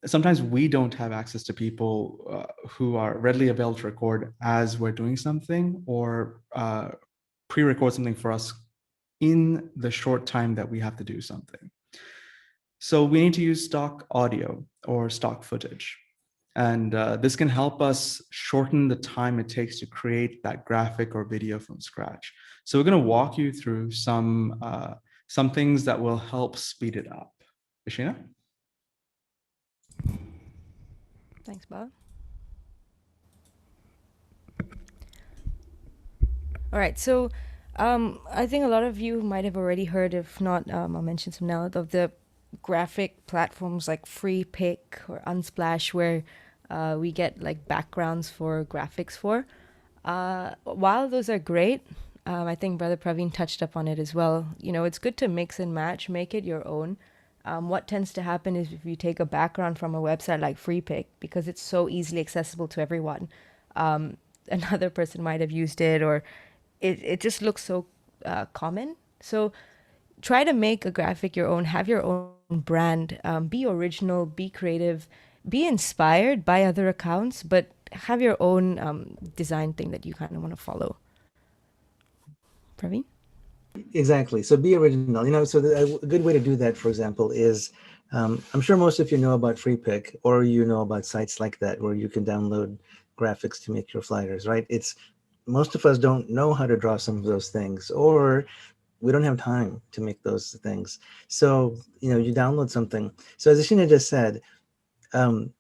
sometimes we don't have access to people who are readily available to record as we're doing something, or pre-record something for us in the short time that we have to do something. So we need to use stock audio or stock footage. And this can help us shorten the time it takes to create that graphic or video from scratch. So we're going to walk you through some things that will help speed it up. Ashina? Thanks, Bob. All right, so I think a lot of you might have already heard, if not, I'll mention some now, of the graphic platforms like FreePic or Unsplash, where we get like backgrounds for graphics for. While those are great, I think Brother Praveen touched upon it as well. You know, it's good to mix and match, make it your own. What tends to happen is if you take a background from a website like FreePic, because it's so easily accessible to everyone, another person might have used it, or it just looks so common. So try to make a graphic your own, have your own brand, be original, be creative, be inspired by other accounts, but have your own design thing that you kind of want to follow. Praveen? Exactly. So be original. You know, so a good way to do that, for example, is I'm sure most of you know about FreePic, or you know about sites like that where you can download graphics to make your flyers, right? It's most of us don't know how to draw some of those things, or we don't have time to make those things. So, you know, you download something. So as Ashina just said, um,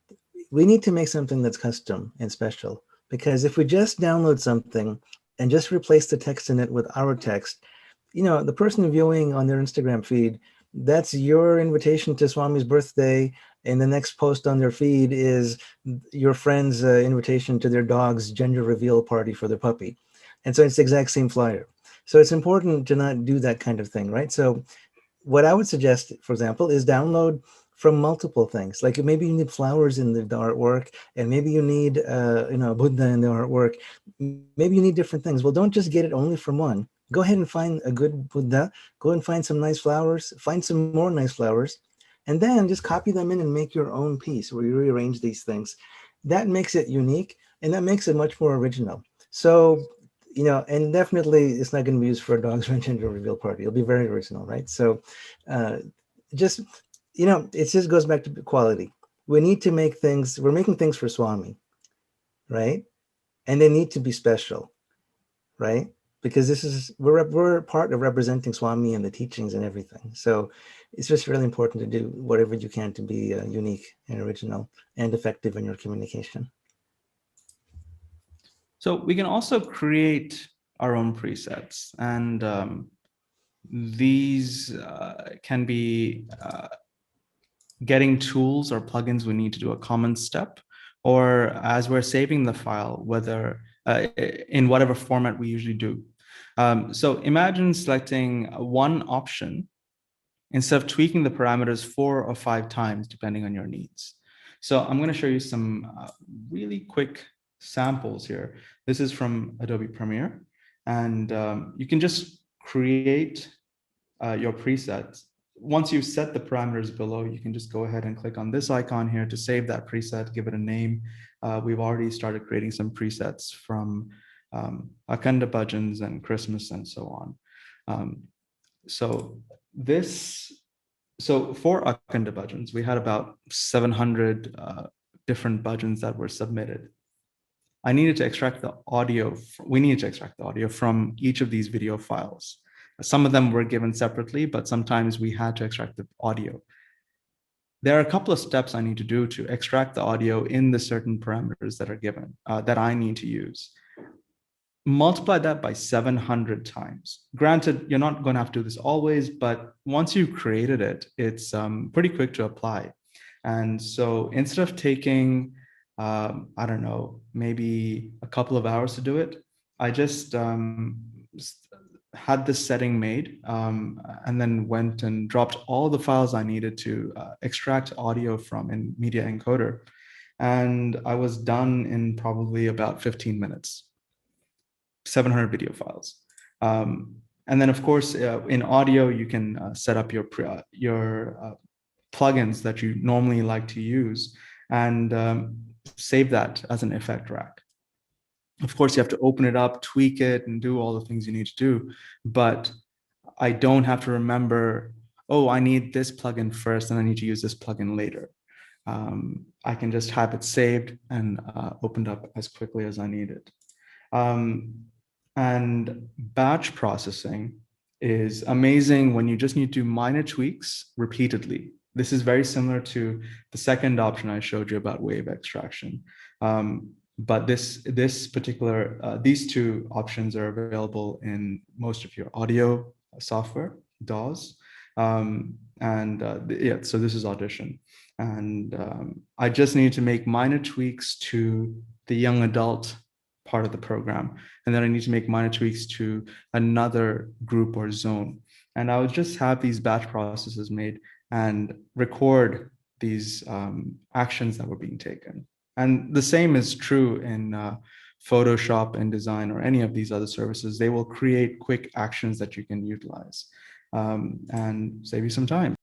we need to make something that's custom and special, because if we just download something and just replace the text in it with our text, you know, the person viewing on their Instagram feed, that's your invitation to Swami's birthday, and the next post on their feed is your friend's invitation to their dog's gender reveal party for their puppy. And so it's the exact same flyer. So it's important to not do that kind of thing, right? So what I would suggest, for example, is download from multiple things. Like maybe you need flowers in the artwork, and maybe you need, you know, Buddha in the artwork. Maybe you need different things. Well, don't just get it only from one. Go ahead and find a good Buddha. Go and find some nice flowers. Find some more nice flowers, and then just copy them in and make your own piece where you rearrange these things. That makes it unique, and that makes it much more original. So, you know, and definitely it's not going to be used for a dog's gender reveal party. It'll be very original, right? So uh, just, you know, it just goes back to quality. We need to make things, we're making things for Swami, right? And they need to be special, right? Because this is, we're part of representing Swami and the teachings and everything. So it's just really important to do whatever you can to be unique and original and effective in your communication. So we can also create our own presets, and these can be getting tools or plugins we need to do a common step, or as we're saving the file, whether in whatever format we usually do. So imagine selecting one option instead of tweaking the parameters 4 or 5 times, depending on your needs. So I'm going to show you some really quick samples here. This is from Adobe Premiere, and you can just create your presets. Once you've set the parameters below, you can just go ahead and click on this icon here to save that preset, give it a name. We've already started creating some presets from Akhanda bhajans and Christmas and so on. So for Akhanda bhajans, we had about 700 different bhajans that were submitted. I needed to extract the audio. We needed to extract the audio from each of these video files. Some of them were given separately, but sometimes we had to extract the audio. There are a couple of steps I need to do to extract the audio in the certain parameters that are given, that I need to use. Multiply that by 700 times. Granted, you're not going to have to do this always, but once you've created it, it's pretty quick to apply. And so instead of taking, I don't know, maybe a couple of hours to do it, I just had this setting made, and then went and dropped all the files I needed to extract audio from in Media Encoder. And I was done in probably about 15 minutes, 700 video files. And then, of course, in audio, you can set up your plugins that you normally like to use and save that as an effect rack. Of course, you have to open it up, tweak it, and do all the things you need to do. But I don't have to remember, oh, I need this plugin first and I need to use this plugin later. I can just have it saved and opened up as quickly as I need it. And batch processing is amazing when you just need to do minor tweaks repeatedly. This is very similar to the second option I showed you about wave extraction. But these two options are available in most of your audio software, DAWs. Yeah, so this is Audition. And I just need to make minor tweaks to the young adult part of the program. And then I need to make minor tweaks to another group or zone. And I would just have these batch processes made and record these actions that were being taken. And the same is true in Photoshop, InDesign, or any of these other services. They will create quick actions that you can utilize and save you some time.